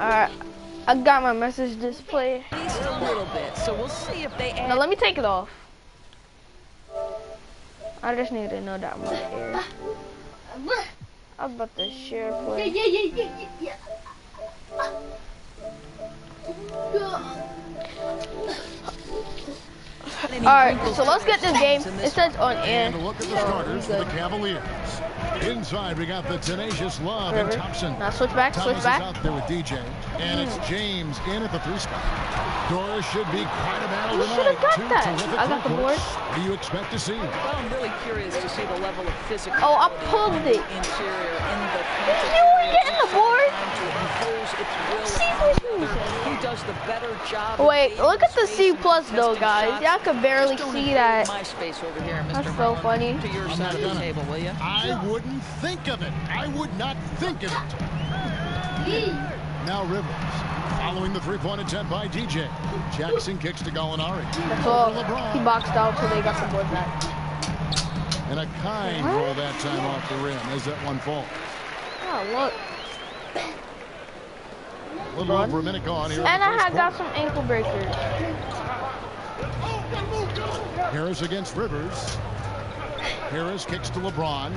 Alright, I got my message display. Just a little bit, so we'll see if they add. Now let me take it off. I just need to know that I'm here. I'm about to share play. Yeah. Alright, so let's get this game. It says on air. And a look at the starters for the Cavaliers. Inside, we got the tenacious Love and Thompson. Now switch back, Thomas switch back. is out there with DJ. And it's James in at the 3 spot. Doris should be quite a battle You should tonight. have got Two that. terrific I got the board. courts. What do you expect to see? Well, I'm really curious to see the level of physical. Oh, I pulled it. Interior in the. You were getting the board. To impose its will upon who does the better job. Wait, look at the C+ though, guys. Y'all could barely see that. My space over here, Mr. That's so Harlan. funny. To your side of the table, will you? I wouldn't think of it. I would not think of it. Now Rivers, following the 3-point attempt by DJ. Jackson kicks to Gallinari. That's all. He boxed out, so they got the board back. And a kind roll that time off the rim as that one falls. Oh, look. A little over a minute gone here. And I had got some ankle breakers. Harris against Rivers. Harris kicks to LeBron.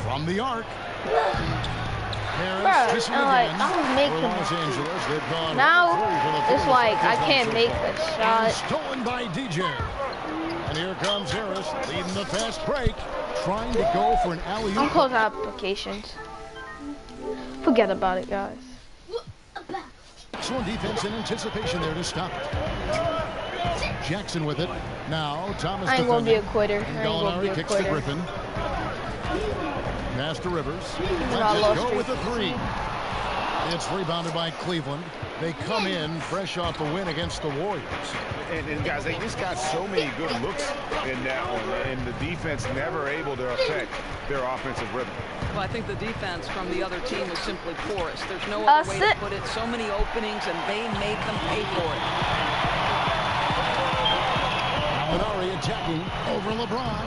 From the arc. Harris Bruh, missing and like, again. I was making For Los Angeles, they've gone now, 3 for the it's field. like, I can't make a And shot. stolen by DJ. And here comes Harris, leading the fast break, trying to go for an alley-oop. I'm closing applications. Forget about it, guys. Excellent defense and anticipation there to stop it. Jackson with it. Now Thomas I ain't gonna be a defending. quitter. And I ain't gonna be Gallinari a kicks to quitter. Griffin. Pass to Rivers. I Let's lost go streak. with the 3. It's rebounded by Cleveland. They come in fresh off the win against the Warriors. And guys, they just got so many good looks in that one, and the defense never able to affect their offensive rhythm. Well, I think the defense from the other team was simply porous. There's no other way to put it. So many openings, and they made them pay for it. Gallinari attacking over LeBron.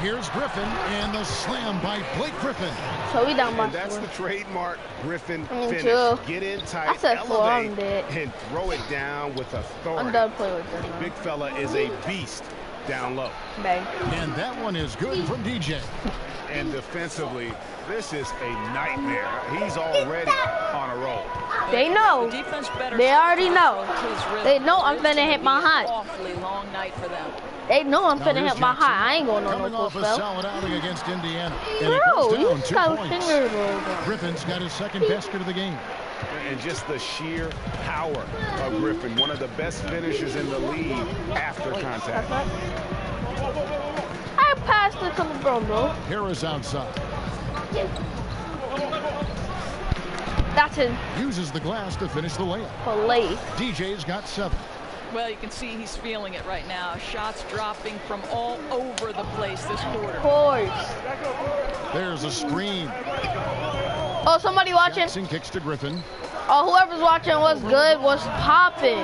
Here's Griffin, and the slam by Blake Griffin. So we down by And that's 4. the trademark Griffin finish. too. Get in I tight, said 4, I'm elevate, dead. and throw it down with authority. I'm done playing with them. Big fella is a beast down low. Bang. And that one is good from DJ. And defensively, this is a nightmare. He's already on a roll. They know. The defense better. They already know. His rhythm. They know I'm It's finna gonna hit be my an high. Awfully long night for them. They know I'm Now finna here's hit my Jackson, high. I ain't going on coming no off full a spell. solid outing against Indiana. And Bro, it goes you down just 2 got points. finger rolled. Griffin's got his second basket of the game. And just the sheer power of Griffin, one of the best finishers in the league after contact. I passed it to LeBron, bro. Harris outside. That's him. Uses the glass to finish the layup. Filet. DJ's got 7. Well, you can see he's feeling it right now. Shots dropping from all over the place this quarter. Of course. There's a screen. Oh, somebody watching. Jackson kicks to Griffin. Oh, whoever's watching what's good, what's popping.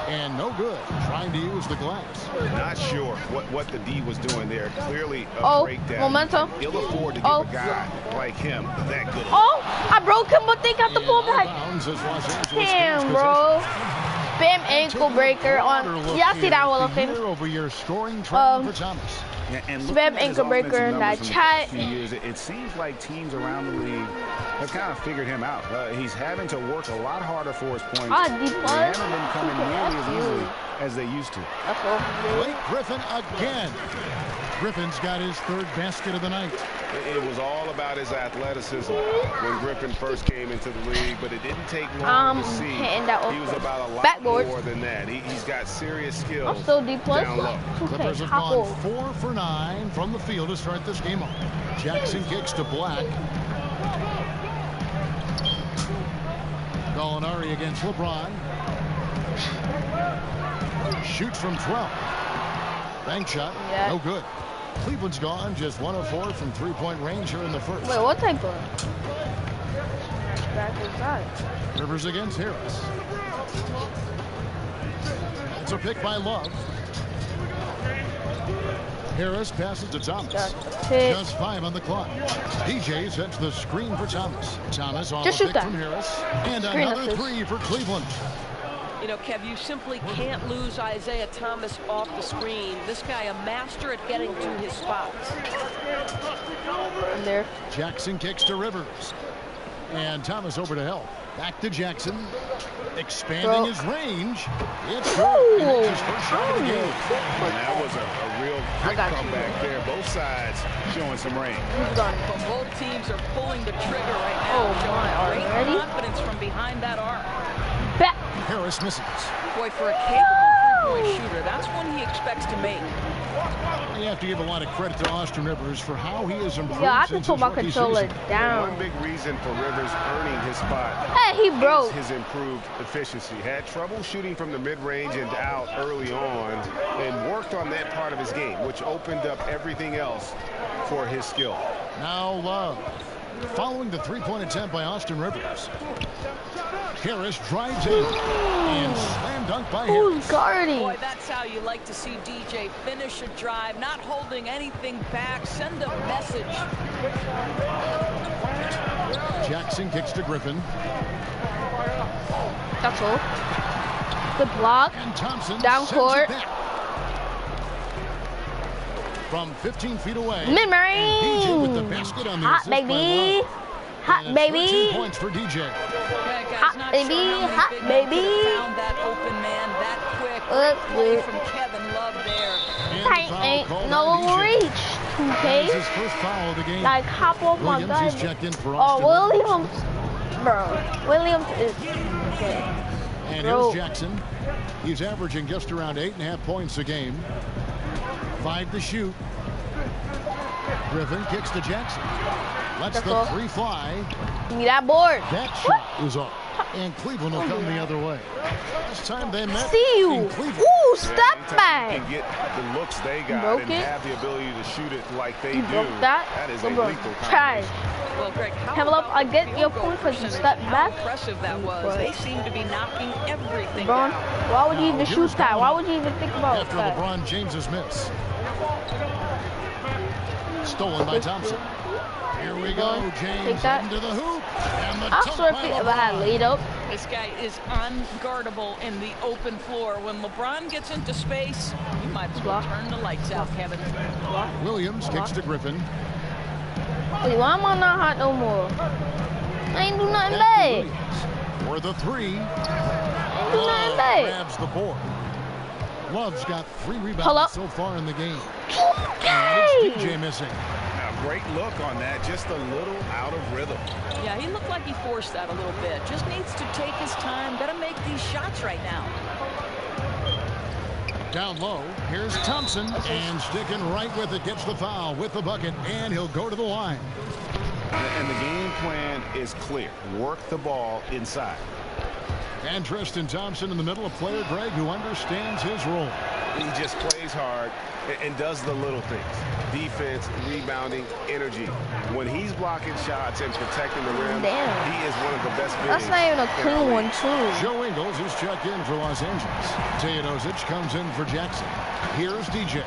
And no good. Trying to use the glass. Not sure what the D was doing there. Clearly a breakdown. Momentum. He'll afford to give a guy like him that good. Oh, I broke him, but they got the ball back. Damn, bro. Spam ankle breaker on. Yeah, I see that one, okay. Over your scoring trend for Thomas. And Spam ankle breaker in that chat. It seems like teams around the league have kind of figured him out. He's having to work a lot harder for his points. D+. They haven't been coming nearly as easily as they used to. That's all. Blake Griffin again. Griffin's got his 3rd basket of the night. It was all about his athleticism when Griffin first came into the league, but it didn't take long to see. Hitting that He was about a lot backboard. more than that. He's got serious skills. I'm still D+. Down low. Clippers have gone 4 for 9 from the field to start this game off. Jackson kicks to Black. Gallinari against LeBron. Shoots from 12. Bank shot, no good. Cleveland's gone just 1 of 4 from 3-point range here in the first. Wait, what type of? Back inside. Rivers against Harris. It's a pick by Love. Harris passes to Thomas. Just 5 on the clock. DJ sets the screen for Thomas. Thomas off a pick from Harris. And another 3 for Cleveland. You know, Kev, you simply can't lose Isaiah Thomas off the screen. This guy, a master at getting to his spots. And there. Jackson kicks to Rivers. And Thomas over to help. Back to Jackson. Expanding his range. It's good. And it's his first shot of the game. And that was a real quick comeback there. Both sides showing some range. But both teams are pulling the trigger right now. Showing great confidence from behind that arc. Back. Harris misses. Boy, for a capable three-point shooter, that's one he expects to make. You have to give a lot of credit to Austin Rivers for how he has improved. Yeah, I can put my controller down. One big reason for Rivers earning his spot he broke. is his improved efficiency. Had trouble shooting from the mid-range and out early on, and worked on that part of his game, which opened up everything else for his skill. Now Love. Following the three-point attempt by Austin Rivers. Harris drives in and slam dunk by Harris. Guarding? Boy, that's how you like to see DJ finish a drive, not holding anything back. Send a message. Jackson kicks to Griffin. That's all. Good block. And Thompson down court. From 15 feet away. Mid-range. DJ with the basket on the hot baby. Hot baby. Points for DJ. Hot baby. Hot baby. Found that open man that quick. Play from Kevin Love there. Ain't no reach. Okay. His first foul of the game. Like hop off my gun. He's checked in for Austin. Williams. Bro. Williams is okay. And here's Jackson. He's averaging just around 8.5 points a game. 5 to shoot. Griffin kicks to Jackson. Lets the 3 fly. Give me that board. That shot is off. And Cleveland will come the other way. Last time they met See you. in Cleveland. Ooh, step back. And get the looks they got and have the ability to shoot it like they do. That is a lethal try. Well, Greg, Kevin Love, I get your point because you stepped back. How impressive that was. They seem to be knocking everything LeBron, down. why would you even shoot that? Why would you even think about after that? LeBron James's miss. Stolen by Thompson. Here we go, James into the hoop. And the I swear if I had laid up. This guy is unguardable in the open floor. When LeBron gets into space, you might as well turn the lights out, Kevin. Williams kicks to Griffin. Wait, why am I not hot no more? I ain't do nothing bad. For the 3. I ain't do nothing bad. Grabs the board. Love's got 3 rebounds so far in the game. Okay. And it's DJ missing. Great look on that, just a little out of rhythm. Yeah, he looked like he forced that a little bit. Just needs to take his time. Got to make these shots right now. Down low, here's Thompson, and sticking right with it, gets the foul with the bucket, and he'll go to the line. And the game plan is clear. Work the ball inside. And Tristan Thompson in the middle, a player, Greg, who understands his role. He just plays hard and does the little things. Defense, rebounding, energy. When he's blocking shots and protecting the rim, he is one of the best bigs. That's not even a clean one, too. Joe Ingles is checked in for Los Angeles. Teodosic comes in for Jackson. Here's DJ.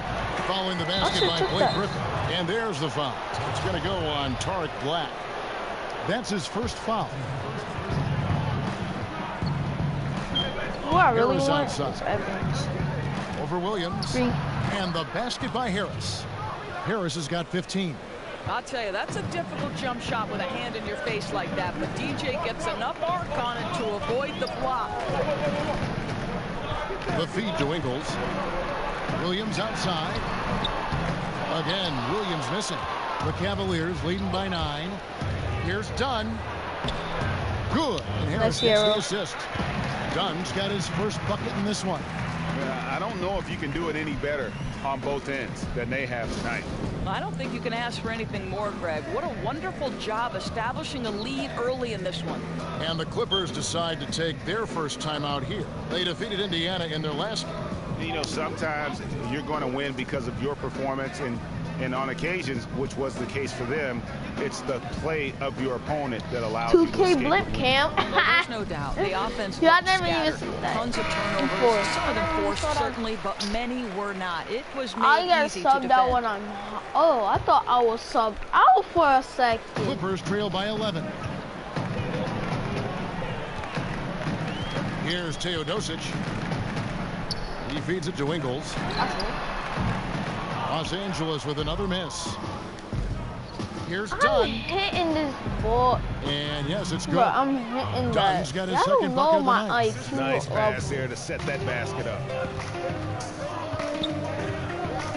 Following the basket by Blake Griffin. And there's the foul. It's going to go on Tariq Black. That's his first foul. Who I really want is Evans. Over Williams. 3. And the basket by Harris. Harris has got 15. I'll tell you, that's a difficult jump shot with a hand in your face like that, but DJ gets enough arc on it to avoid the block. The feed to Ingles. Williams outside. Again, Williams missing. The Cavaliers leading by 9. Here's Dunn. Good. And Harris gets the assist. Dunn's got his first bucket in this one. I don't know if you can do it any better on both ends than they have tonight. I don't think you can ask for anything more, Greg. What a wonderful job establishing a lead early in this one. And the Clippers decide to take their first time out here. They defeated Indiana in their last game. You know, sometimes you're going to win because of your performance, and And on occasions, which was the case for them, it's the play of your opponent that allows you to 2K escape. blip cam. Well, there's no doubt. The offense Yeah, I looked never even scattered. seen that. Tons of turnovers. Before. Some of them forced, certainly, but many were not. It was I made gotta easy to sub that defend. one on. Oh, I thought I was subbed out for a second. Clippers trail by 11. Here's Teodosic. He feeds it to Ingles. Los Angeles with another miss. Here's I'm Dunn. hitting this ball. And yes, it's good. Bro, I'm hitting Dunn's that. got his I don't second know bucket of the my night. IQ Nice pass level. there to set that basket up.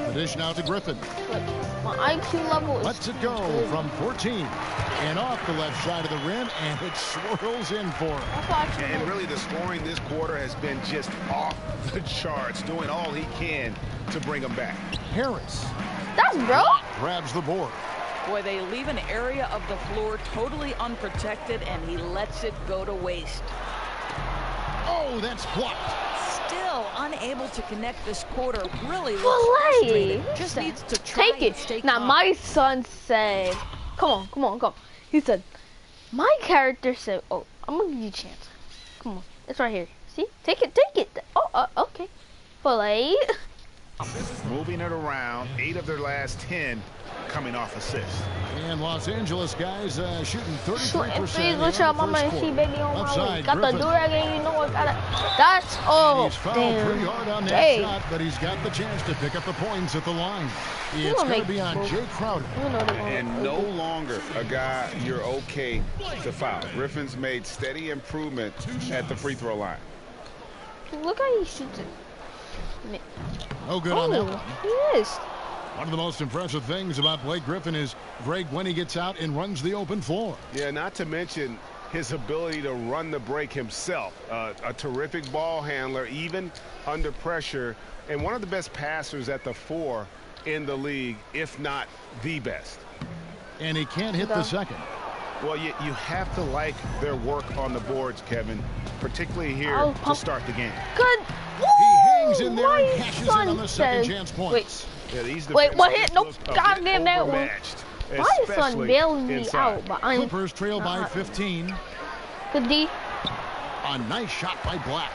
The dish now to Griffin. My IQ level is. Lets it go from 14. And off the left side of the rim, and it swirls in for him. That's why I can And really, the scoring this quarter has been just off the charts, doing all he can to bring them back. Harris That's bro. grabs the board. Boy, they leave an area of the floor totally unprotected, and he lets it go to waste. Oh, that's blocked. Still unable to connect this quarter. Really looks Filet. frustrated. Just needs to try Take and stay it. Now calm. my son said, "Come on, come on, come on." He said, "My character said, oh, I'm gonna give you a chance. Come on, it's right here. See, take it, take it. Oh, okay. Filet." Moving it around, 8 of their last 10 coming off assists. And Los Angeles guys shooting 33% Please in look the out, mama, first and see quarter. baby on my way. Upside, Got the Griffin. durag, and you know I got it. That's He's fouled pretty damn. hard on that Hey. shot, but he's got the chance to pick up the points at the line. It's gonna going make to be on both. Jay Crowder. You know they And gonna- no longer a guy you're okay to foul. Griffin's made steady improvement at the free throw line. Look how he shoots it. No good on that one. Oh, he is. One of the most impressive things about Blake Griffin is, Greg, when he gets out and runs the open floor. Yeah, not to mention his ability to run the break himself. A terrific ball handler, even under pressure, and one of the best passers at the 4 in the league, if not the best. And he can't hit the second. Well, you have to like their work on the boards, Kevin, particularly here Oh, to start the game. Good. He hangs in there and My cashes in son on the second says- chance points. Yeah, these Wait, what defenses hit? Nope. look a bit Goddamn that one. overmatched, My son especially bailing me inside. out, but I'm Clippers trail by 15. good D. A nice shot by Black.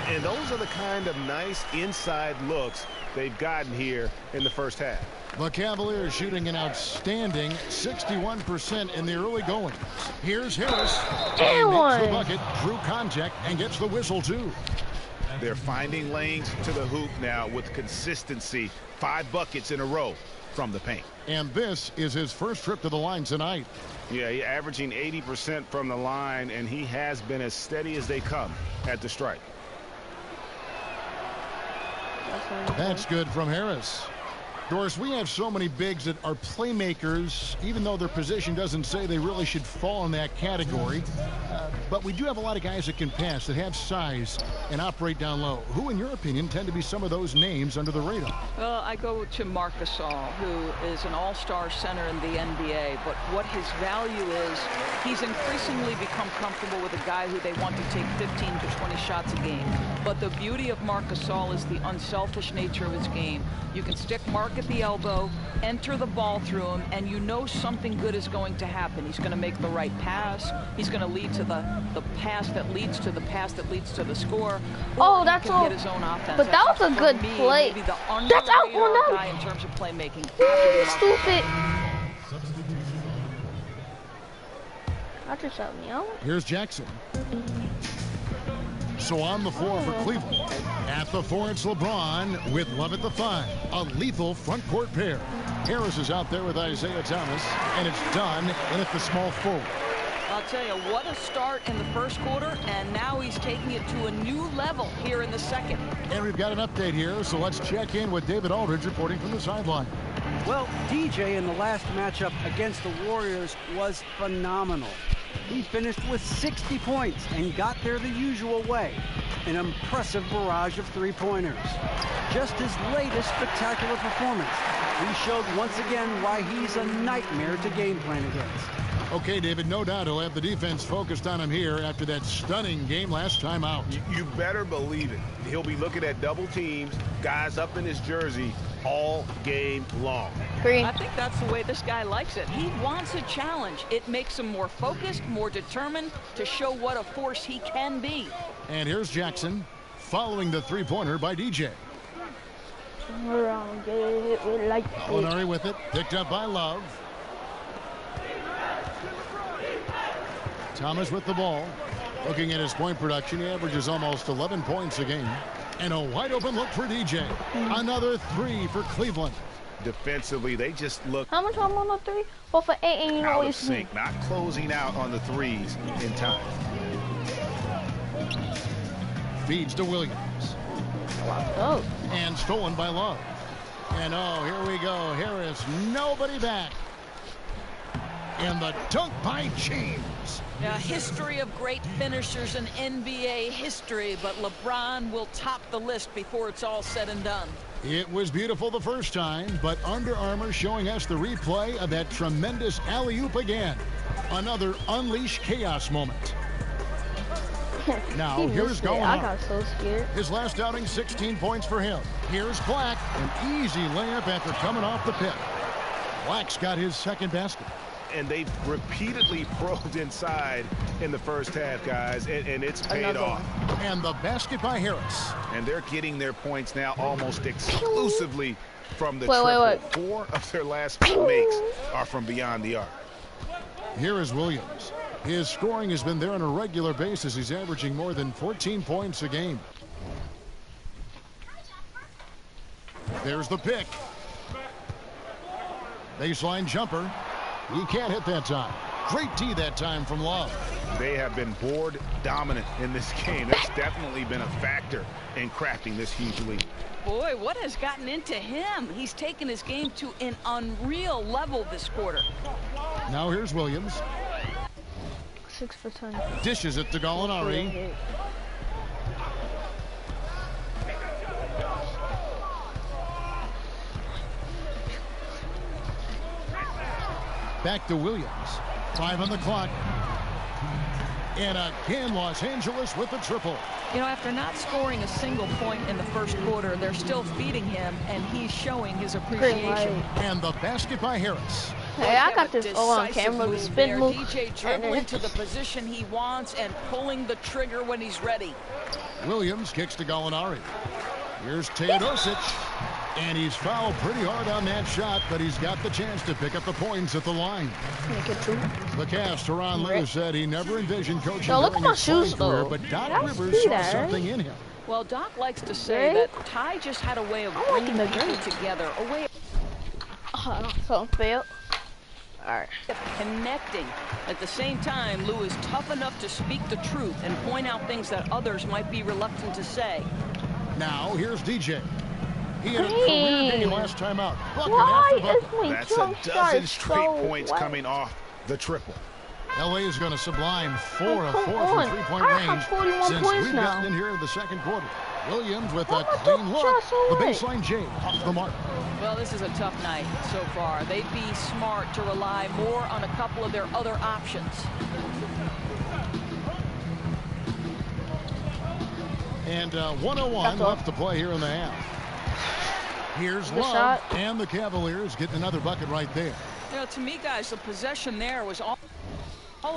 And those are the kind of nice inside looks they've gotten here in the first half. The Cavaliers shooting an outstanding 61% in the early goings. Here's Harris. He Damn makes the one. bucket, drew contact, and gets the whistle too. They're finding lanes to the hoop now with consistency. 5 buckets in a row from the paint. And this is his first trip to the line tonight. Yeah, he's averaging 80% from the line, and he has been as steady as they come at the stripe. That's good from Harris. Doris, we have so many bigs that are playmakers, even though their position doesn't say they really should fall in that category. But we do have a lot of guys that can pass, that have size and operate down low. Who, in your opinion, tend to be some of those names under the radar? Well, I go to Marc Gasol, who is an all-star center in the NBA, but what his value is, he's increasingly become comfortable with a guy who they want to take 15 to 20 shots a game. But the beauty of Marc Gasol is the unselfish nature of his game. You can stick Marc at the elbow, enter the ball through him, and you know something good is going to happen. He's going to make the right pass. He's going to lead to the pass that leads to the pass that leads to the score. Oh, Or that's he can all. get his own offense. But that was a For good me, play. maybe the That's out under-the-radar on guy them. in terms of playmaking. Stupid. I just shot me out. Here's Jackson. So on the floor for Cleveland. At the 4, it's LeBron with Love at the 5. A lethal front court pair. Harris is out there with Isaiah Thomas, and it's done in at the small forward. I'll tell you, what a start in the first quarter, and now he's taking it to a new level here in the second. And we've got an update here, so let's check in with David Aldridge reporting from the sideline. Well, DJ in the last matchup against the Warriors was phenomenal. He finished with 60 points and got there the usual way. An impressive barrage of three-pointers. Just his latest spectacular performance. He showed once again why he's a nightmare to game plan against. Okay, David, no doubt he'll have the defense focused on him here after that stunning game last time out. You better believe it. He'll be looking at double teams, guys up in his jersey, all game long. Green. I think that's the way this guy likes it. He wants a challenge. It makes him more focused, more determined to show what a force he can be. And here's Jackson following the three-pointer by DJ. Around it, we like it. Molinari with it, picked up by Love. Thomas with the ball. Looking at his point production, he averages almost 11 points a game. And a wide open look for DJ. Another three for Cleveland. Defensively, they just look How much I'm on the 3? 4 for 8, and you know out what of it's me. sync, not closing out on the threes in time. Feeds to Williams. Oh, And stolen by Love. And oh, here we go. Harris, nobody back. And the dunk by James. A history of great finishers in NBA history, but LeBron will top the list before it's all said and done. It was beautiful the first time, but Under Armour showing us the replay of that tremendous alley-oop again. Another unleash chaos moment. Now, he here's missed it. going I on. got so scared. His last outing, 16 points for him. Here's Black, an easy layup after coming off the pick. Black's got his second basket. And they've repeatedly probed inside in the first half, guys, and it's paid Another off. one. And the basket by Harris. And they're getting their points now almost exclusively from the Wait, triple. wait. 4 of their last 5 makes are from beyond the arc. Here is Williams. His scoring has been there on a regular basis. He's averaging more than 14 points a game. There's the pick. Baseline jumper. He can't hit that time. Great D that time from Love. They have been board dominant in this game. That's definitely been a factor in crafting this huge lead. Boy, what has gotten into him? He's taken his game to an unreal level this quarter. Now here's Williams. 6 for 10. Dishes it to Gallinari. Back to Williams. 5 on the clock. And again, Los Angeles with the triple. You know, after not scoring a single point in the first quarter, they're still feeding him, and he's showing his appreciation. And the basket by Harris. Hey, I got this all on Decisive camera. The move spin there. move. DJ dribbling to the position he wants and pulling the trigger when he's ready. Williams kicks to Gallinari. Here's Teodosic. And he's fouled pretty hard on that shot, but he's got the chance to pick up the points at the line. Make it 2. The cast, Teron Lewis, said he never envisioned coaching Yo, look during at my his playing shoes, career, though. but Doc I Rivers see saw that, something right? in him. Well, Doc likes to say Right? that Ty just had a way of I like bringing the people drink. together, a way So failed. Alright. of connecting. At the same time, Lou is tough enough to speak the truth and point out things that others might be reluctant to say. Now, here's DJ. He had a Hey. career game last time out. Bucket Why after bucket. is my That's a jump shot dozen straight so points wet? coming off the triple. LA is going to sublime 4 of come 4 on. from three-point I range have 41 since points we've now. gotten in here in the second quarter. Williams with Why a my clean jump look. shot so The wet? baseline James off the mark. Well, this is a tough night so far. They'd be smart to rely more on a couple of their other options. And 101 That's all. left to play here in the half. Here's Good Love, shot. and the Cavaliers getting another bucket right there. You know, to me, guys, the possession there was all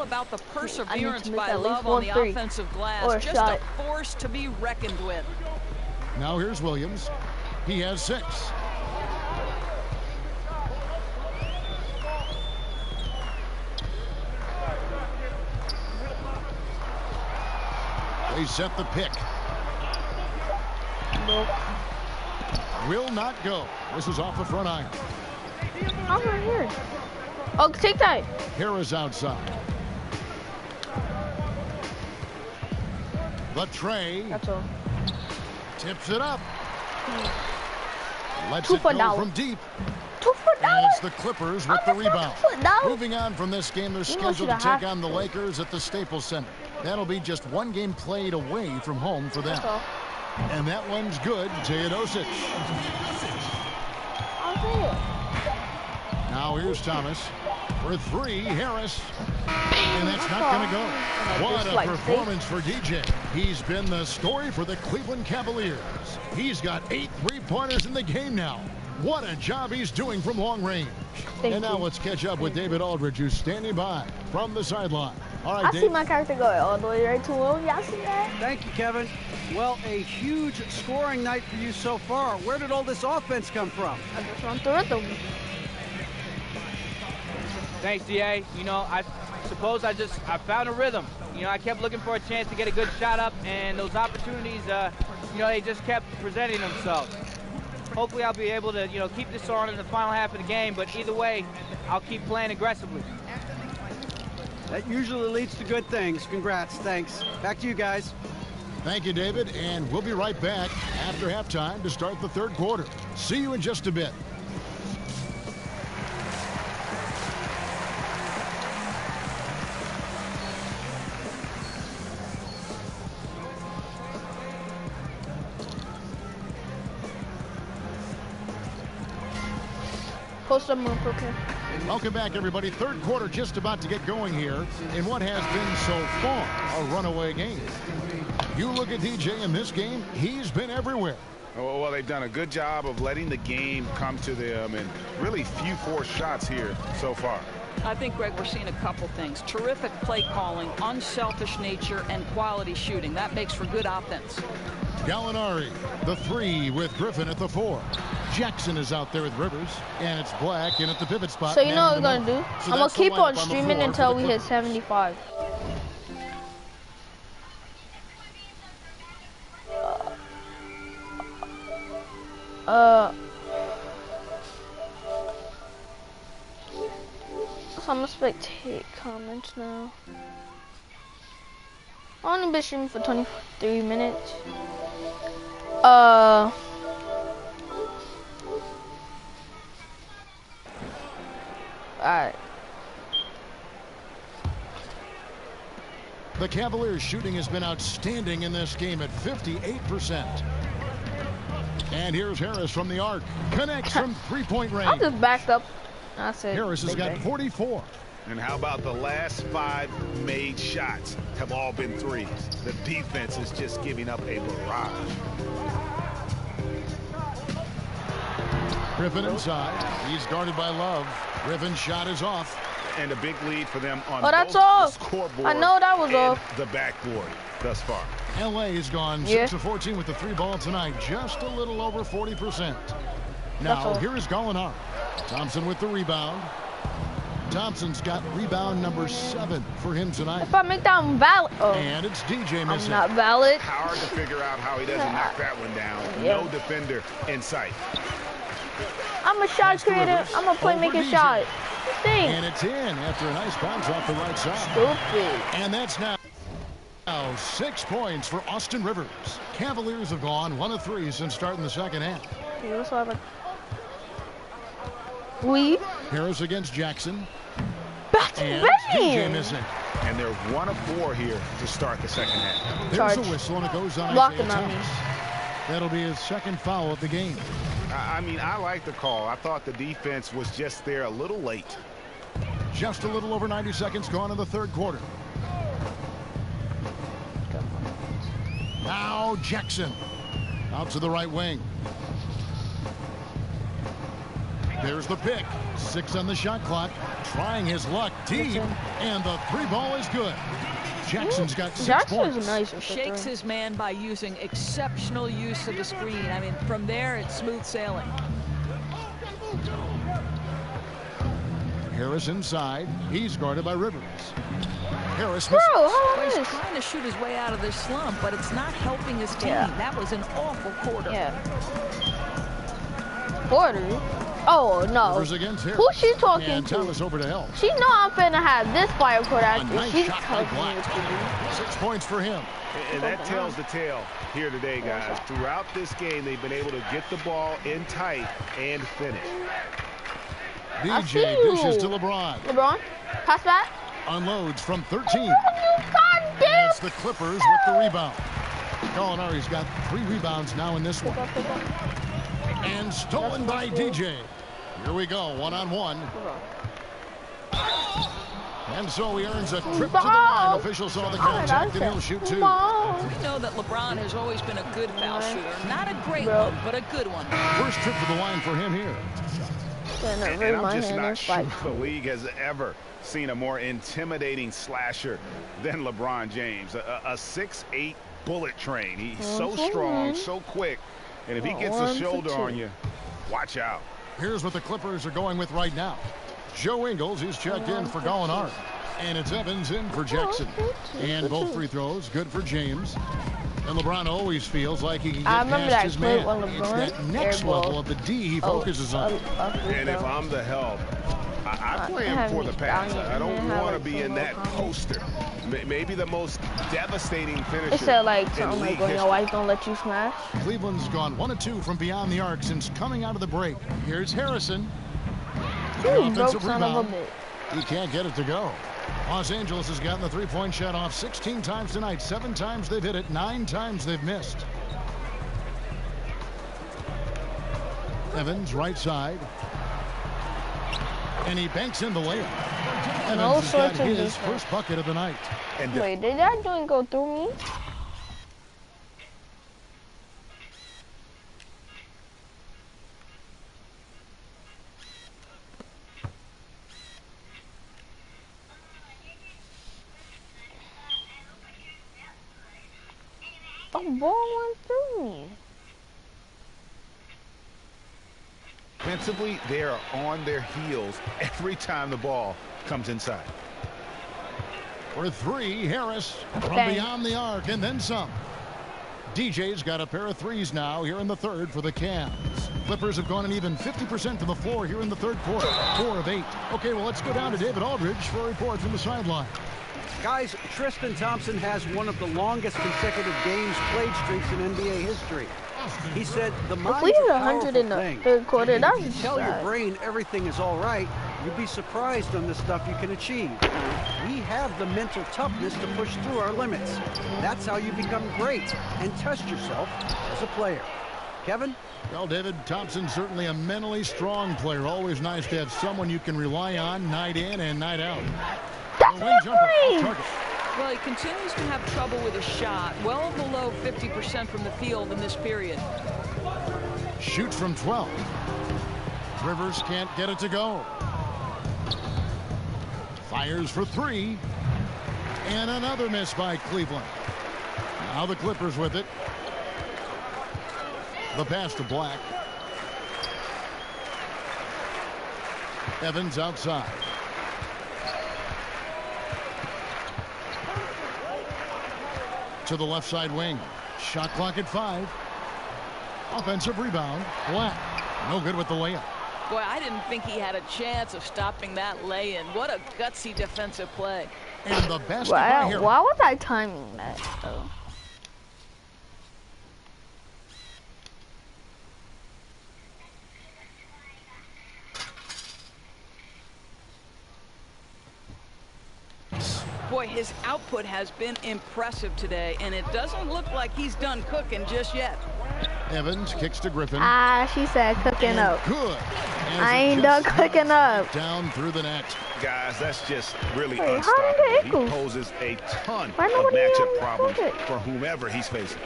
about the perseverance make by at least Love on one the three. offensive Or glass. a Just shot. a force to be reckoned with. Now here's Williams. He has 6. They set the pick. Nope. Will not go. This is off the front iron. I'm right here. Oh, take that. Harris outside. The tray That's all. tips it up. Lets 2 it for go $1. from deep. 2 for And $1. it's the Clippers with the rebound. Moving on from this game, they're You know scheduled to should have take on the Lakers at the Staples Center. That'll be just one game played away from home for them. That's all. And that one's good. Teodosic. I'll say it. Now here's Thomas. For 3, Harris. And that's not going to go. What a performance for DJ. He's been the story for the Cleveland Cavaliers. He's got 8 three-pointers in the game now. What a job he's doing from long range. Thank And now you. let's catch up with David Aldridge, who's standing by from the sideline. All right, I Dave. see my character go all the way right to him. Y'all see that? Thank you, Kevin. Well, a huge scoring night for you so far. Where did all this offense come from? I just want the rhythm. Thanks, DA. You know, I suppose I found a rhythm. You know, I kept looking for a chance to get a good shot up, and those opportunities, you know, they just kept presenting themselves. Hopefully I'll be able to, you know, keep this on in the final half of the game, but either way, I'll keep playing aggressively. That usually leads to good things. Congrats. Thanks. Back to you guys. Thank you, David, and we'll be right back after halftime to start the third quarter. See you in just a bit. Post up move, okay. Welcome back, everybody. Third quarter just about to get going here in what has been so far a runaway game. You look at DJ in this game, he's been everywhere. Well, they've done a good job of letting the game come to them, and really few forced shots here so far. I think, Greg, we're seeing a couple things. Terrific play calling, unselfish nature, and quality shooting. That makes for good offense. Gallinari, the 3 with Griffin at the 4. Jackson is out there with Rivers, and it's Black in at the pivot spot. So you know what we're man gonna do? So I'm gonna that's the keep lineup on the streaming floor until for we the hit Clippers. 75. So I'm gonna spectate comments now. I've only been streaming for 23 minutes. Alright. The Cavaliers' shooting has been outstanding in this game at 58%. And here's Harris from the arc. Connects from three-point I'm range. just backed up. I said Harris has got 44. And how about the last 5 made shots have all been threes? The defense is just giving up a barrage. Griffin inside. He's guarded by Love. Griffin's shot is off. And a big lead for them on Oh, that's both off. the scoreboard I know that was and off. the backboard thus far. LA has gone Yeah. 6 of 14 with the 3 ball tonight. Just a little over 40%. Now, all. here is Gallinari. Thompson with the rebound. Thompson's got rebound number 7 for him tonight. if I make that one valid. Oh, And it's DJ I'm missing. not valid. Hard to figure out how he doesn't knock that one down. Yeah. No defender in sight. I'm a shot Pass to creator. Rivers. I'm a Over playmaking DJ. shot. This thing. And it's in after a nice bounce off the right side. Stupid. And that's now 6 points for Austin Rivers. Cavaliers have gone 1 of 3 since starting the second half. Okay, what's up? We Harris against Jackson. back to And it's DJ bang. missing. And they're 1 of 4 here to start the second half. There's Charge. a whistle, and it goes on Blocking Isaiah on me. Thomas. That'll be his second foul of the game. I mean, I like the call. I thought the defense was just there a little late. Just a little over 90 seconds gone in the third quarter. Now Jackson out to the right wing. There's the pick. 6 on the shot clock. Trying his luck deep. And the 3 ball is good. Jackson's got 6 Jackson points. is nice with the Shakes three. his man by using exceptional use of the screen. I mean, from there, it's smooth sailing. Harris inside. He's guarded by Rivers. Harris Bro, misses. how Well, long he's is? trying to shoot his way out of this slump, but it's not helping his team. Yeah. That was an awful quarter. Yeah. Quarter. Oh no. Rivers against Harris. Who's she talking And to? Thomas over to help. She know I'm finna have this fire court A after. nice She's shot by telling me Black. what to do. 6 points for him. And that tells the tale here today, guys. Throughout this game, they've been able to get the ball in tight and finish. I see DJ you. dishes to LeBron. LeBron, pass back. Unloads from 13. God And damn. it's the Clippers with the rebound. Gallinari's got 3 rebounds now in this one. Pick up. And stolen by DJ. Here we go, 1-on-1. And so he earns a trip to the line. Officials saw the contact and he'll shoot 2. We know that LeBron has always been a good foul shooter. Not a great one, but a good one. First trip to the line for him here. And I'm just not sure the league has ever seen a more intimidating slasher than LeBron James. A 6'8" bullet train. He's so strong, so quick. And if he gets a shoulder on you, watch out. Here's what the Clippers are going with right now. Joe Ingles is checked in for Gallinari. And it's Evans in for Jackson. And both free throws good for James. And LeBron always feels like he can get past his man. It's that next level of the D he focuses on. And if I'm the help, I play him for the pass. I don't want to be in that poster. Maybe the most devastating finisher. It said like something like when your wife don't let you smash. Cleveland's gone 1 of 2 from beyond the arc since coming out of the break. Here's Harrison. Offensive rebound. He can't get it to go. Los Angeles has gotten the three-point shot off 16 times tonight. 7 times they've hit it. 9 times they've missed. Evans right side. And he banks in the layup. Evans has got his first bucket of the night. And wait, did that joint go through me? A ball went through me. Defensively, they are on their heels every time the ball comes inside. For 3, Harris from beyond the arc and then some. DJ's got a pair of threes now here in the third for the Cavs. Clippers have gone an even 50% to the floor here in the third quarter. 4 of 8. Okay, well, let's go down to David Aldridge for a report from the sideline. Guys, Tristan Thompson has one of the longest consecutive games played streaks in NBA history. He said the mind's a powerful thing. Third quarter, if you tell your brain everything is all right, you'd be surprised on the stuff you can achieve. We have the mental toughness to push through our limits. That's how you become great and test yourself as a player. Kevin? Well, David, Thompson's certainly a mentally strong player. Always nice to have someone you can rely on night in and night out. Well, he continues to have trouble with his shot, well below 50% from the field in this period. Shoots from 12. Rivers can't get it to go. Fires for 3. And another miss by Cleveland. Now the Clippers with it. The pass to Black. Evans outside. To the left side wing. Shot clock at 5. Offensive rebound. Black. No good with the layup. Boy, I didn't think he had a chance of stopping that lay-in. What a gutsy defensive play. And the basket by Harris. Why was I timing that, though? Boy, his output has been impressive today, and it doesn't look like he's done cooking just yet. Evans kicks to Griffin. She said cooking up. Good. I ain't done cooking up. Down through the net. Guys, that's just really unstoppable. He poses a ton of matchup problems for whomever he's facing.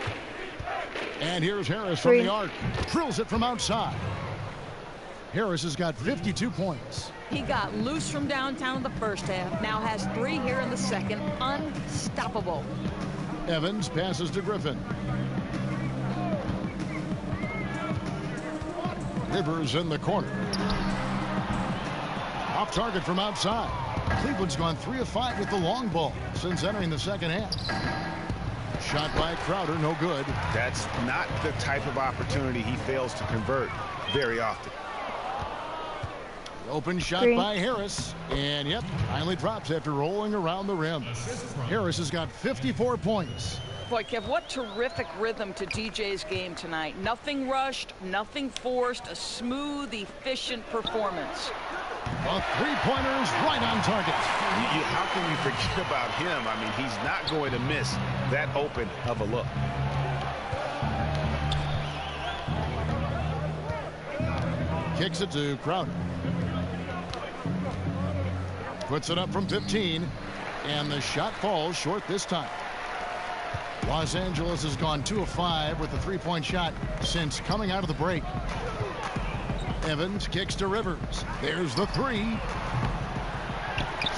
And here's Harris from the arc. Drills it from outside. Harris has got 52 points. He got loose from downtown in the first half. Now has 3 here in the second. Unstoppable. Evans passes to Griffin. Rivers in the corner. Off target from outside. Cleveland's gone 3 of 5 with the long ball since entering the second half. Shot by Crowder, no good. That's not the type of opportunity he fails to convert very often. Open shot by Harris. And yep, finally drops after rolling around the rim. Harris has got 54 points. Boy, Kev, what terrific rhythm to DJ's game tonight. Nothing rushed, nothing forced, a smooth, efficient performance. The three-pointers right on target. How can you forget about him? I mean, he's not going to miss that open of a look. Kicks it to Crowder. Puts it up from 15, and the shot falls short this time. Los Angeles has gone 2 of 5 with the three-point shot since coming out of the break. Evans kicks to Rivers. There's the three.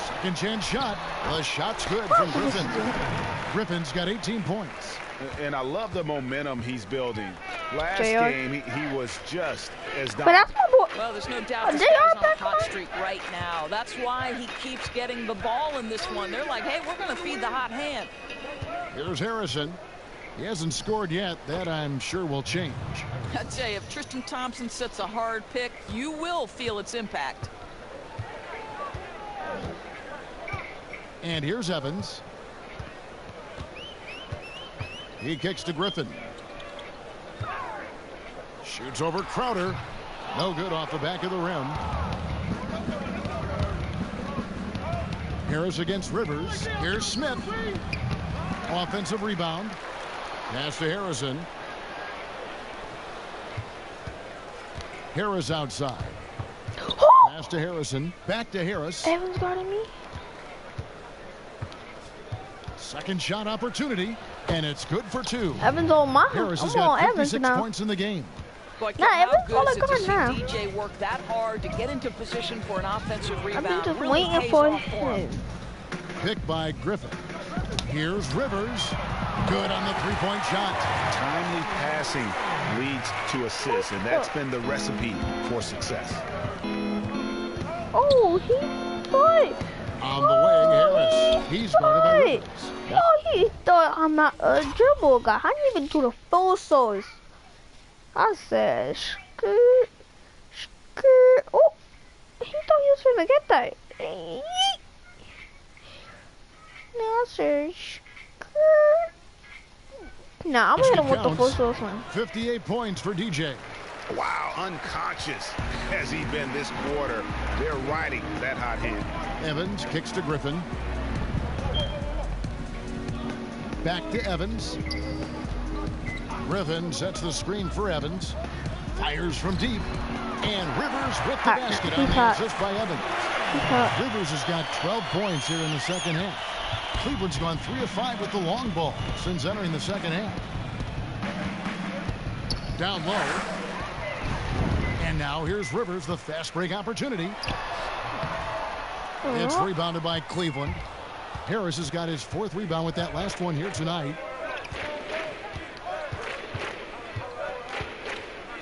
Second chance shot. The shot's good from Griffin. Griffin's got 18 points. And I love the momentum he's building. Last JR. game, he was just as But dominant. that's my boy. Well, there's no doubt this JR guy's on a back hot on? streak right now. That's why he keeps getting the ball in this one. They're like, hey, we're going to feed the hot hand. Here's Harrison. He hasn't scored yet. That, I'm sure, will change. I tell you, if Tristan Thompson sets a hard pick, you will feel its impact. And here's Evans. He kicks to Griffin. Shoots over Crowder. No good off the back of the rim. Harris against Rivers. Here's Smith. Offensive rebound. Pass to Harrison. Harris outside. Pass to Harrison. Back to Harris. Evans guarding me. Second shot opportunity. And it's good for 2. Evans on my. Harris has I'm on got Evans 56 now. points in the game. But Nah, how Evans good on is the it to guard see now. DJ work that hard to get into position for an offensive rebound? I've been just Really waiting pays for off him. him. Picked by Griffin. Here's Rivers. Good on the three-point shot. Timely passing leads to assists, and that's been the recipe for success. Oh, he thought. On the wing, Harris. He's guarded by Rivers. Oh, he thought I'm not a dribble guy. I didn't even do the full source. I said, skirt, skirt. Oh, he thought he was gonna get that. Now I said, skirt. Nah, I'm gonna hit him with the full source one. 58 points for DJ. Wow, unconscious has he been this quarter. They're riding that hot hand. Evans kicks to Griffin. Back to Evans. Griffin sets the screen for Evans. Fires from deep. And Rivers with the Hot. basket He's on the hot. assist by Evans. Rivers has got 12 points here in the second half. Cleveland's gone 3 of 5 with the long ball since entering the second half. Down low. And now here's Rivers, the fast break opportunity. It's rebounded by Cleveland. Harris has got his 4th rebound with that last one here tonight.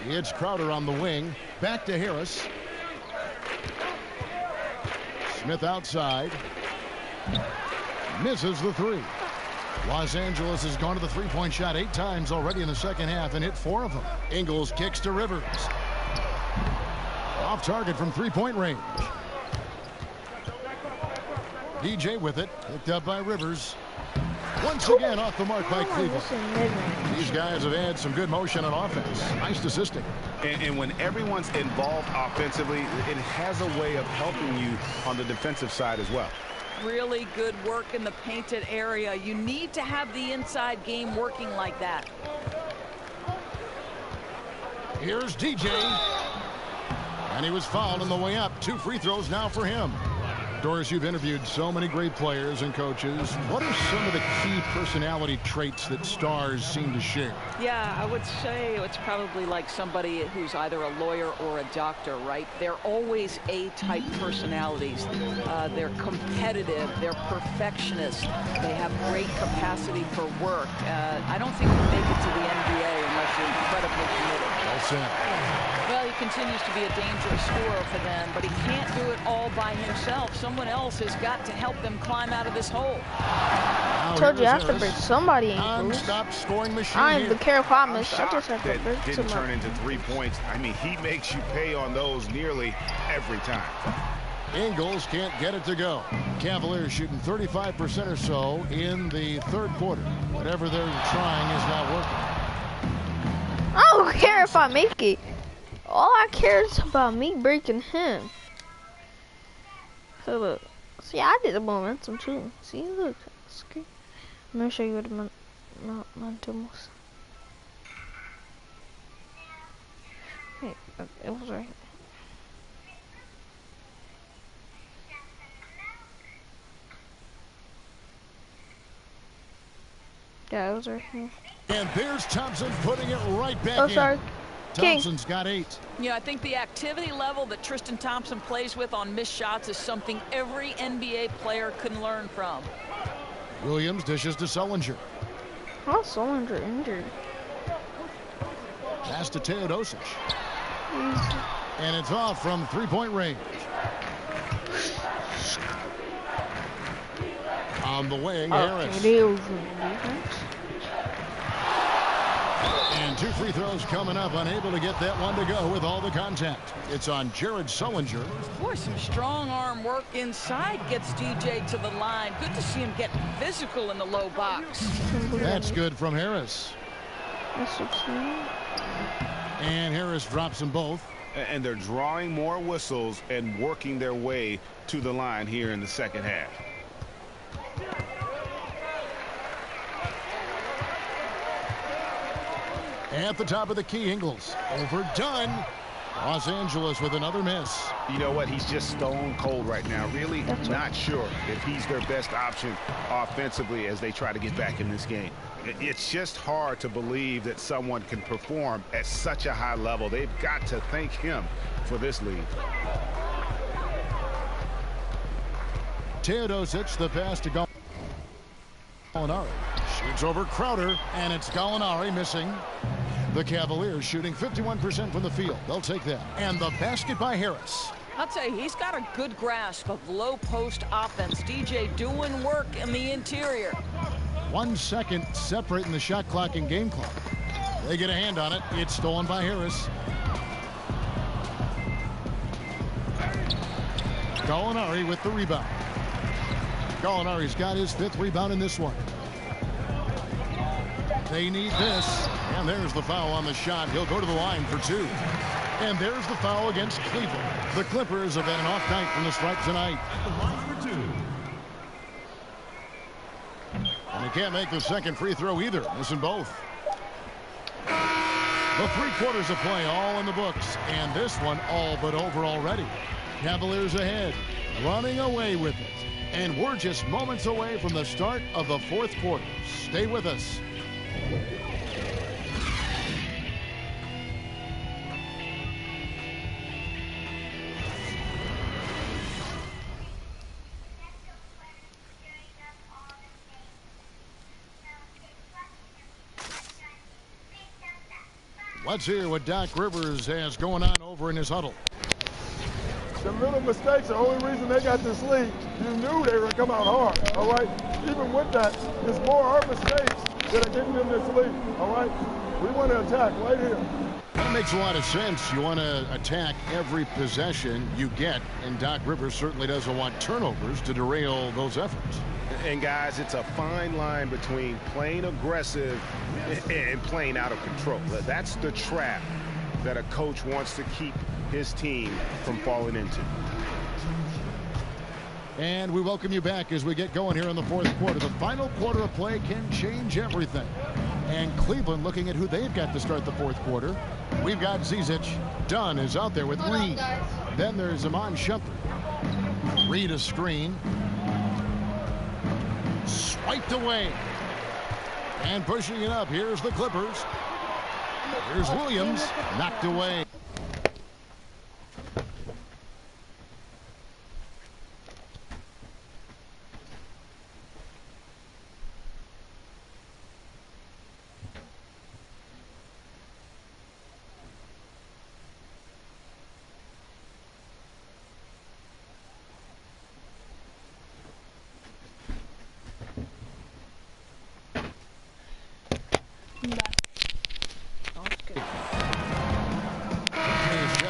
It's Crowder on the wing. Back to Harris. Smith outside. Misses the 3. Los Angeles has gone to the three-point shot 8 times already in the second half and hit 4 of them. Ingles kicks to Rivers. Off target from three-point range. DJ with it. Picked up by Rivers. Once again off the mark by Cleveland. These guys have had some good motion on offense. Nice assisting. And when everyone's involved offensively, it has a way of helping you on the defensive side as well. Really good work in the painted area. You need to have the inside game working like that. Here's DJ. And he was fouled on the way up. 2 free throws now for him. Doris, you've interviewed so many great players and coaches. What are some of the key personality traits that stars seem to share? Yeah, I would say it's probably like somebody who's either a lawyer or a doctor, right? They're always A-type personalities. They're competitive. They're perfectionists. They have great capacity for work. I don't think you make it to the NBA unless you're incredibly committed. Well said. Well, he continues to be a dangerous scorer for them, but he can't do it all by himself. Someone else has got to help them climb out of this hole. Now Told you I here's have to break Harris. somebody ankles. Non-stop scoring machine I am here. the careful I'm promise. I just shocked have to break that didn't turn somebody. into 3 points. I mean, he makes you pay on those nearly every time. Ingles can't get it to go. Cavaliers shooting 35% or so in the third quarter. Whatever they're trying is not working. I don't care if I make it. All I care is about me breaking him. So look. See, I did the momentum too. See, look. I'm gonna show you what the momentum was. Wait, it was right. Yeah, those are here. And there's Thompson putting it right back Oh, in. sorry. King. Thompson's got 8. Yeah, I think the activity level that Tristan Thompson plays with on missed shots is something every NBA player can learn from. Williams dishes to Sullinger. Oh, Sullinger injured. Pass to Teodosic. And it's off from three-point range. On the wing, Harris. And 2 free throws coming up, unable to get that one to go with all the contact. It's on Jared Sullinger. Boy, some strong arm work inside gets DJ to the line. Good to see him get physical in the low box. That's good from Harris. And Harris drops them both. And they're drawing more whistles and working their way to the line here in the second half. At the top of the key, Ingles. Overdone. Los Angeles with another miss. You know what? He's just stone cold right now. Really not sure if he's their best option offensively as they try to get back in this game. It's just hard to believe that someone can perform at such a high level. They've got to thank him for this lead. Teodosic, the pass to Gallinari. Shoots over Crowder, and it's Gallinari missing. The Cavaliers shooting 51% from the field. They'll take that. And the basket by Harris. I'll tell you, he's got a good grasp of low post offense. DJ doing work in the interior. 1 second separating the shot clock and game clock. They get a hand on it. It's stolen by Harris. Gallinari with the rebound. Gallinari's got his 5th rebound in this one. They need this. And there's the foul on the shot. He'll go to the line for 2. And there's the foul against Cleveland. The Clippers have had an off night from the stripe tonight. And they can't make the second free throw either. Missing both. The 3 quarters of play all in the books. And this one all but over already. Cavaliers ahead. Running away with it. And we're just moments away from the start of the 4th quarter. Stay with us. Let's hear what Doc Rivers has going on over in his huddle. The little mistakes are the only reason they got this lead. You knew they were going to come out hard, all right? Even with that, it's more our mistakes that are giving them this lead, all right? We want to attack right here. That makes a lot of sense. You want to attack every possession you get, and Doc Rivers certainly doesn't want turnovers to derail those efforts. And guys, it's a fine line between playing aggressive and playing out of control. That's the trap that a coach wants to keep his team from falling into. And we welcome you back as we get going here in the 4th quarter. The final quarter of play can change everything. And Cleveland looking at who they've got to start the 4th quarter. We've got Zizic. Dunn is out there with Reed. Then there's Iman Shumpert. Reed a screen. Swiped away. And pushing it up. Here's the Clippers. Here's Williams. Knocked away.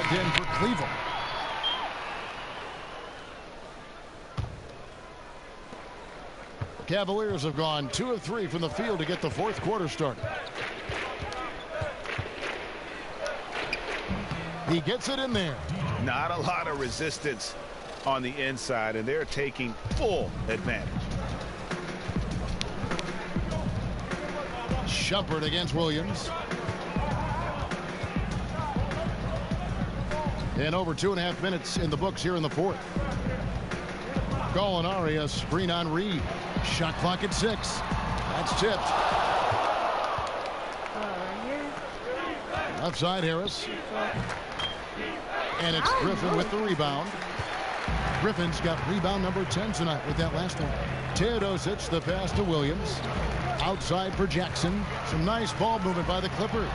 In for Cleveland. Cavaliers have gone 2 of 3 from the field to get the 4th quarter started. He gets it in there. Not a lot of resistance on the inside, and they're taking full advantage. Shumpert against Williams. And over 2.5 minutes in the books here in the 4th. Gallinari, a screen on Reed. Shot clock at 6. That's tipped. Left side, Harris. And it's Griffin with the rebound. Griffin's got rebound number 10 tonight with that last one. Teodosic, the pass to Williams. Outside for Jackson. Some nice ball movement by the Clippers.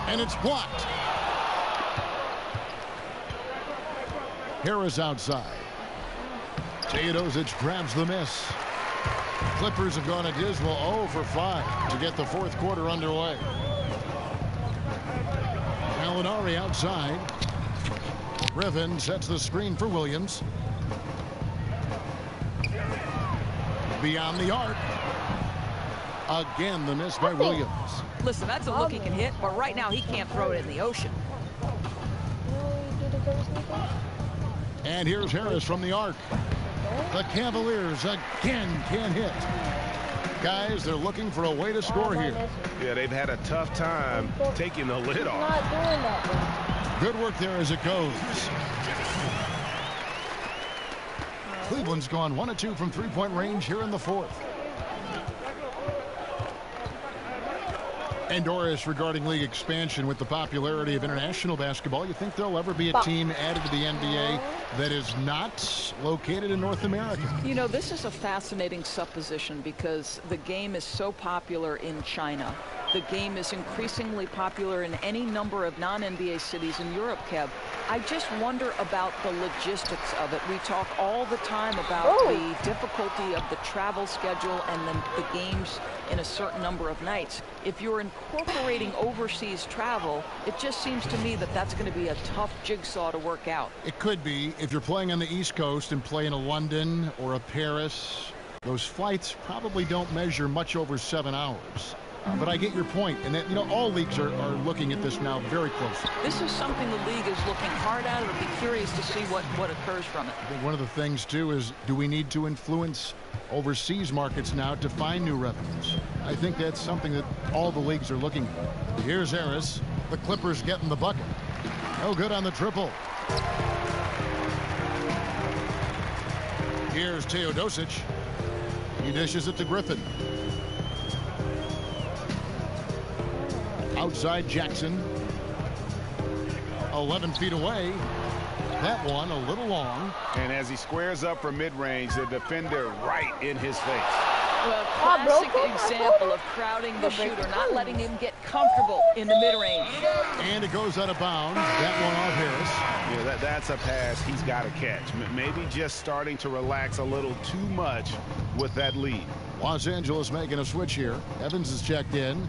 And it's blocked. Harris outside. Teodosic grabs the miss. Clippers have gone a dismal 0 for 5 to get the fourth quarter underway. Gallinari outside. Griffin sets the screen for Williams. Beyond the arc. Again, the miss by Williams. Listen, that's a look he can hit, but right now he can't throw it in the ocean. And here's Harris from the arc. The Cavaliers again can't hit. Guys, they're looking for a way to score here. Yeah, they've had a tough time taking the lid off. Good work there as it goes. Cleveland's gone 1 of 2 from three-point range here in the fourth. And Doris, regarding league expansion with the popularity of international basketball, you think there'll ever be a team added to the NBA that is not located in North America? You know, this is a fascinating supposition because the game is so popular in China. The game is increasingly popular in any number of non-NBA cities in Europe, Kev. I just wonder about the logistics of it. We talk all the time about the difficulty of the travel schedule and then the games in a certain number of nights. If you're incorporating overseas travel, it just seems to me that that's going to be a tough jigsaw to work out. It could be. If you're playing on the East Coast and play in a London or a Paris, those flights probably don't measure much over 7 hours. But I get your point, and that, you know, all leagues are looking at this now very closely. This is something the league is looking hard at. It'll be curious to see what occurs from it. I think one of the things, too, is do we need to influence overseas markets now to find new revenues? I think that's something that all the leagues are looking at. Here's Harris. The Clippers getting the bucket. No good on the triple. Here's Teodosic. He dishes it to Griffin. Outside Jackson. 11 feet away. That one a little long. And as he squares up for mid-range, the defender right in his face. Well, classic example of crowding the shooter, not letting him get comfortable in the mid-range. And it goes out of bounds. That one off Harris. Yeah, that's a pass he's got to catch. Maybe just starting to relax a little too much with that lead. Los Angeles making a switch here. Evans is checked in.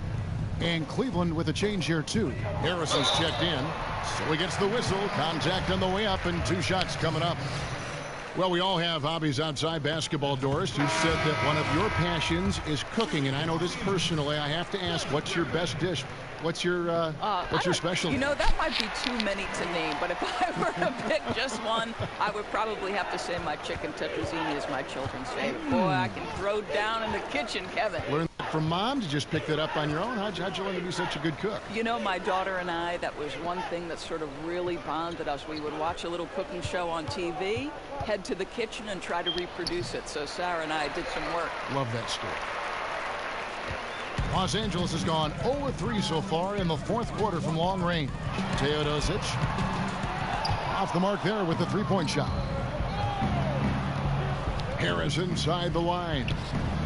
And Cleveland with a change here, too. Harris is checked in. So he gets the whistle. Contact on the way up and 2 shots coming up. Well, we all have hobbies outside basketball. Doris, you said that one of your passions is cooking. And I know this personally. I have to ask, what's your best dish? What's your specialty? You know, that might be too many to name, but if I were to pick just one, I would probably have to say my chicken tetrazzini is my children's favorite. Boy, I can throw down in the kitchen, Kevin. Learned that from Mom? Did you just pick that up on your own? How'd you learn to be such a good cook? You know, my daughter and I, that was one thing that sort of really bonded us. We would watch a little cooking show on TV, head to the kitchen, and try to reproduce it. So Sarah and I did some work. Love that story. Los Angeles has gone 0-3 so far in the fourth quarter from long range. Teodosic off the mark there with the three-point shot. Harris inside the line.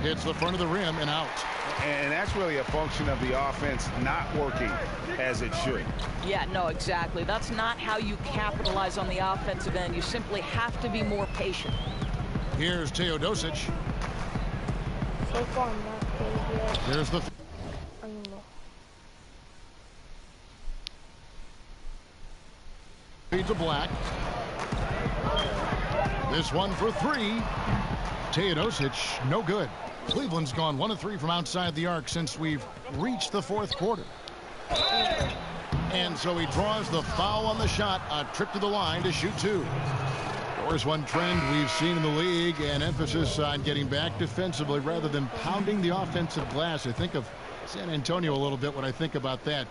Hits the front of the rim and out. And that's really a function of the offense not working as it should. Yeah, no, exactly. That's not how you capitalize on the offensive end. You simply have to be more patient. Here's Teodosic. So far, not crazy yet. There's the feed to Black. This one for 3. Teodosic, no good. Cleveland's gone 1 of 3 from outside the arc since we've reached the fourth quarter. And so he draws the foul on the shot. A trip to the line to shoot 2. course, one trend we've seen in the league, an emphasis on getting back defensively rather than pounding the offensive glass. I think of San Antonio a little bit when I think about that.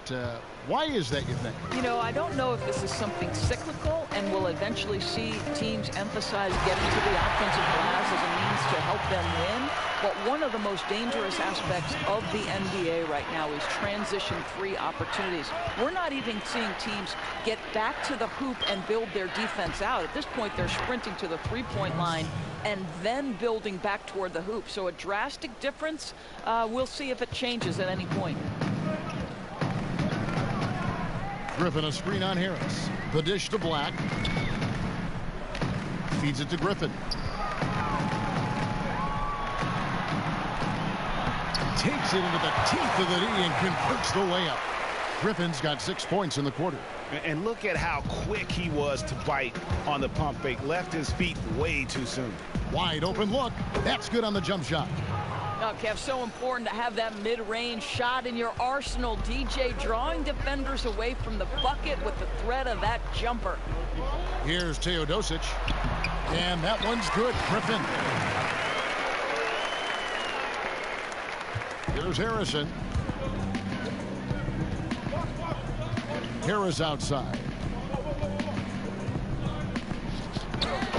Why is that, you think? You know, I don't know if this is something cyclical and we'll eventually see teams emphasize getting to the offensive glass as a means to help them win. But one of the most dangerous aspects of the NBA right now is transition-free opportunities. We're not even seeing teams get back to the hoop and build their defense out. At this point, they're sprinting to the three-point line and then building back toward the hoop. So a drastic difference. We'll see if it changes at any point. Griffin, a screen on Harris. The dish to Black. Feeds it to Griffin. Takes it into the teeth of the knee and converts the layup. Griffin's got 6 points in the quarter. And look at how quick he was to bite on the pump fake. Left his feet way too soon. Wide open look. That's good on the jump shot. Now, Kev, so important to have that mid-range shot in your arsenal. DJ drawing defenders away from the bucket with the threat of that jumper. Here's Teodosic. And that one's good. Griffin. Here's Harrison. Harris outside.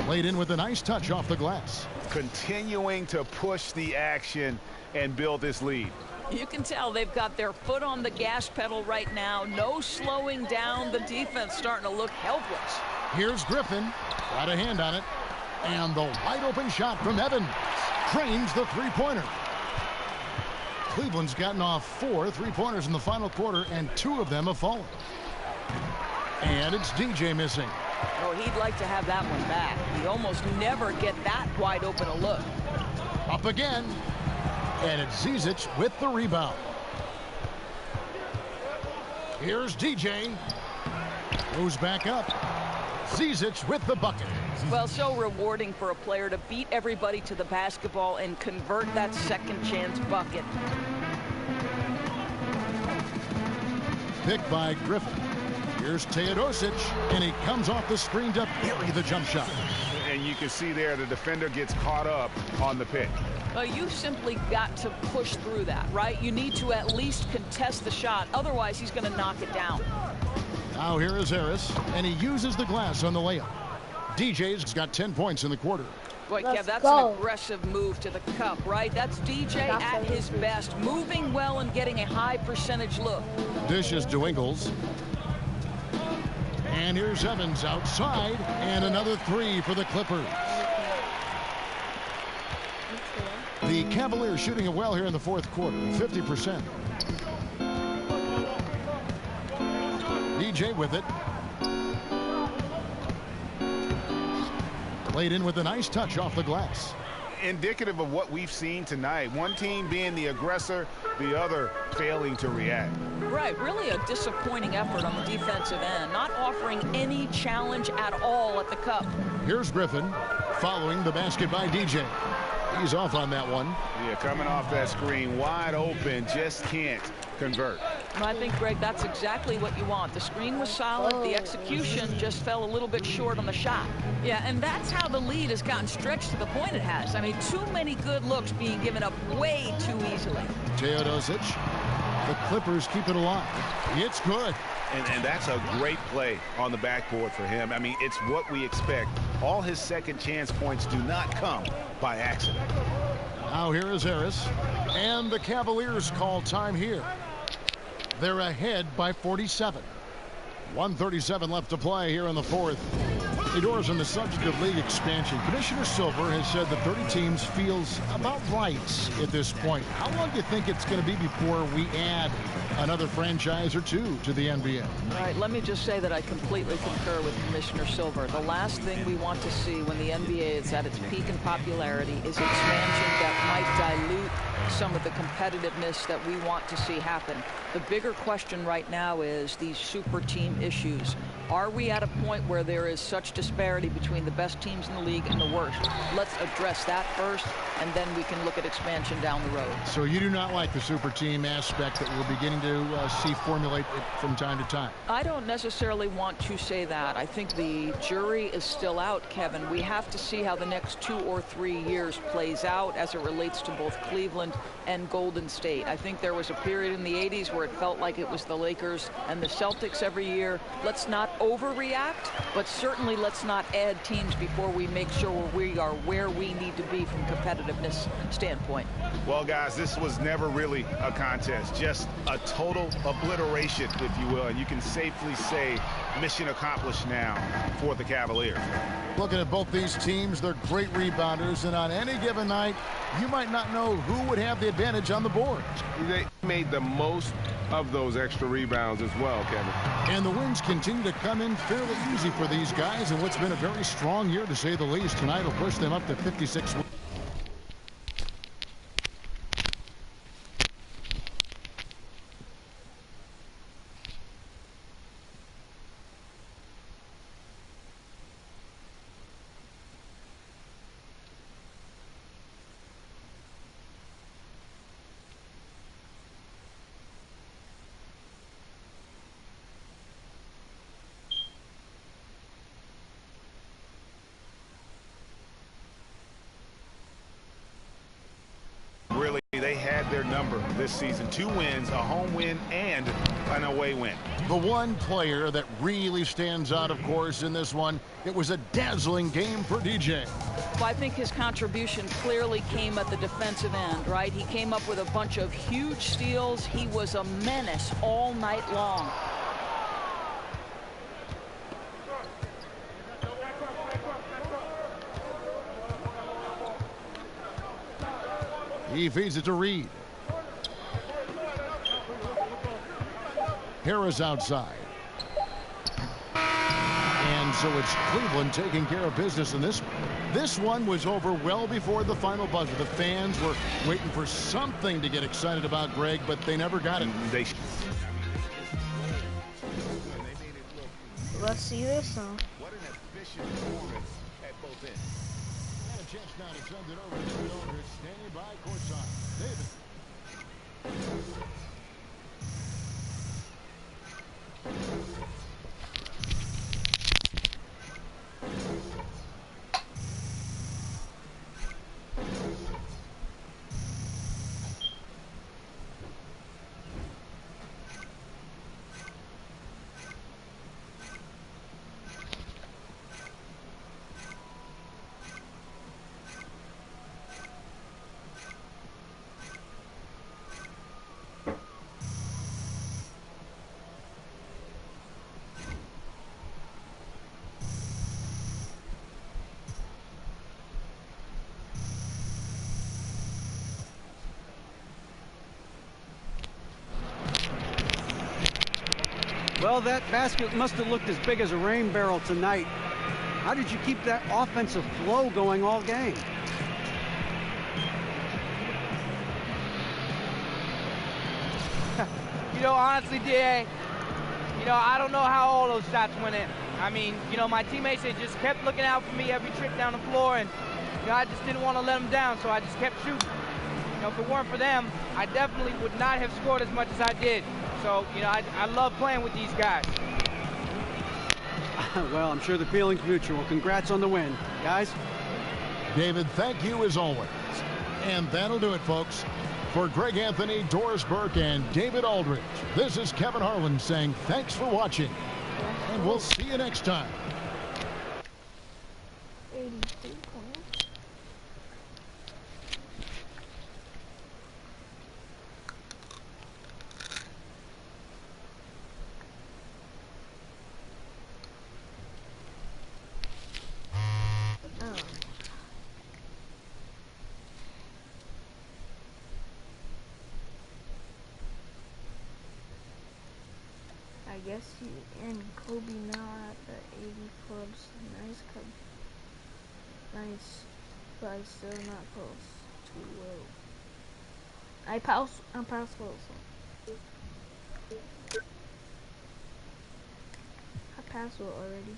Laid in with a nice touch off the glass. Continuing to push the action and build this lead. You can tell they've got their foot on the gas pedal right now. No slowing down. The defense starting to look helpless. Here's Griffin. Got a hand on it. And the wide open shot from Evans. Drains the three-pointer. Cleveland's gotten off 4 3-pointers in the final quarter, and 2 of them have fallen. And it's DJ missing. Oh, he'd like to have that one back. He almost never get that wide open a look. Up again. And it's Zizic with the rebound. Here's DJ. Goes back up. Zizic with the bucket. Well, so rewarding for a player to beat everybody to the basketball and convert that second chance bucket. Picked by Griffin. Here's Teodosic, and he comes off the screen to bury the jump shot. And you can see there the defender gets caught up on the pick. Well, you've simply got to push through that, right? You need to at least contest the shot. Otherwise, he's going to knock it down. Now here is Harris, and he uses the glass on the layup. DJ's got 10 points in the quarter. Boy, Kev, that's an aggressive move to the cup, right? That's DJ at his best, moving well and getting a high percentage look. Dishes to Ingles. And here's Evans outside, and another 3 for the Clippers. The Cavaliers shooting it well here in the fourth quarter, 50%. DJ with it. Laid in with a nice touch off the glass. Indicative of what we've seen tonight. One team being the aggressor, the other failing to react. Right, really a disappointing effort on the defensive end, not offering any challenge at all at the cup. Here's Griffin following the basket by DJ. He's off on that one. Yeah, coming off that screen, wide open, just can't convert. I think, Greg, that's exactly what you want. The screen was solid. The execution just fell a little bit short on the shot. Yeah, and that's how the lead has gotten stretched to the point it has. I mean, too many good looks being given up way too easily. Teodosic. The Clippers keep it alive. It's good. And that's a great play on the backboard for him. I mean, it's what we expect. All his second chance points do not come by accident. Now here is Harris. And the Cavaliers call time here. They're ahead by 47. 1:37 left to play here in the fourth. Doors on the subject of league expansion. Commissioner Silver has said that 30 teams feels about right at this point. How long do you think it's going to be before we add another franchise or 2 to the NBA? All right, let me just say that I completely concur with Commissioner Silver. The last thing we want to see when the NBA is at its peak in popularity is expansion that might dilute some of the competitiveness that we want to see happen. The bigger question right now is these super team issues. Are we at a point where there is such disparity between the best teams in the league and the worst? Let's address that first, and then we can look at expansion down the road. So you do not like the super team aspect that we're beginning to see formulate from time to time? I don't necessarily want to say that. I think the jury is still out, Kevin. We have to see how the next 2 or 3 years plays out as it relates to both Cleveland and Golden State. I think there was a period in the 80s where it felt like it was the Lakers and the Celtics every year. Let's not overreact, but certainly let's not add teams before we make sure we are where we need to be from competitiveness standpoint. Well, guys, this was never really a contest, just a total obliteration, if you will, and you can safely say mission accomplished now for the Cavaliers. Looking at both these teams, they're great rebounders, and on any given night, you might not know who would have the advantage on the board. They made the most of those extra rebounds as well, Kevin. And the wins continue to come in fairly easy for these guys, and what's been a very strong year, to say the least. Tonight will push them up to 56 wins. Really, they had their number this season. 2 wins, a home win, and an away win. The one player that really stands out, of course, in this one, it was a dazzling game for DJ. Well, I think his contribution clearly came at the defensive end, right? He came up with a bunch of huge steals. He was a menace all night long. He feeds it to Reed. Harris outside. And so it's Cleveland taking care of business in this one. This one was over well before the final buzzer. The fans were waiting for something to get excited about, Greg, but they never got it. Let's see this one. What an efficient performance at both ends. And a chance now to send it over to David Aldridge, standing by courtside. David. Well, that basket must have looked as big as a rain barrel tonight. How did you keep that offensive flow going all game? You know, honestly, DA, I don't know how all those shots went in. I mean, my teammates, they just kept looking out for me every trip down the floor, and, I just didn't want to let them down, so I just kept shooting. If it weren't for them, I definitely would not have scored as much as I did. So, I love playing with these guys. Well, I'm sure the feeling's mutual. Congrats on the win, guys. David, thank you as always. And that'll do it, folks. For Greg Anthony, Doris Burke, and David Aldridge, this is Kevin Harlan saying thanks for watching. And we'll see you next time. 82 points. I guess he and Kobe now at the 80 clubs. Nice club. Nice, but still not close to Will. I'm past Wilson. password already.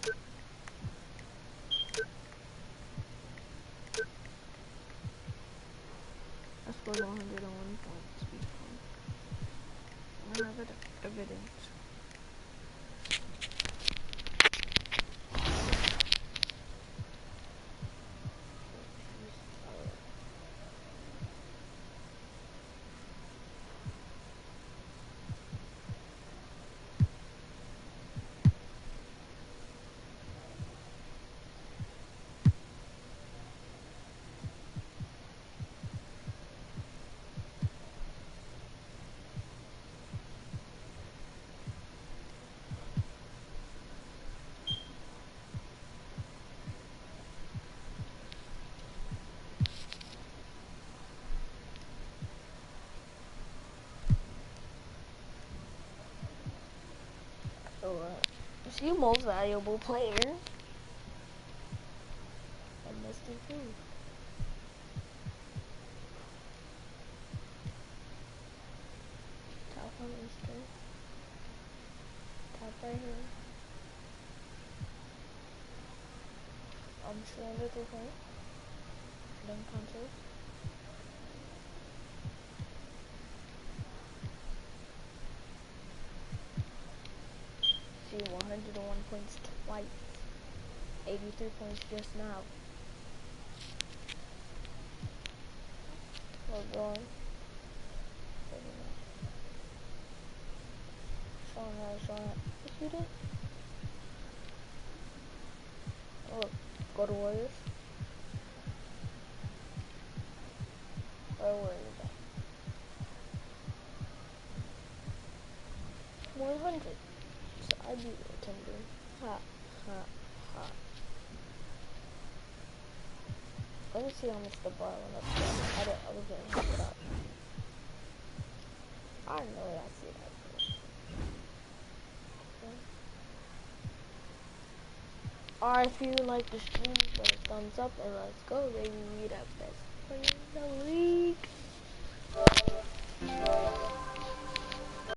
I scored 101 points before. I have evidence. So, is you most valuable player? I must improve. Top on Easter. Top right here. I'm still under 3 points. Dunk contest. See, 101 points twice. 83 points just now. We're going. Showing out. If you did. Oh, go to Warriors. Where were you at? 100. So I beat the Timber. Ha, ha, ha. Let me see how much the bar went up to. I was getting it up. I know I see that. Alright, if you like the stream, put a thumbs up and let's go, baby. We the best player in the league.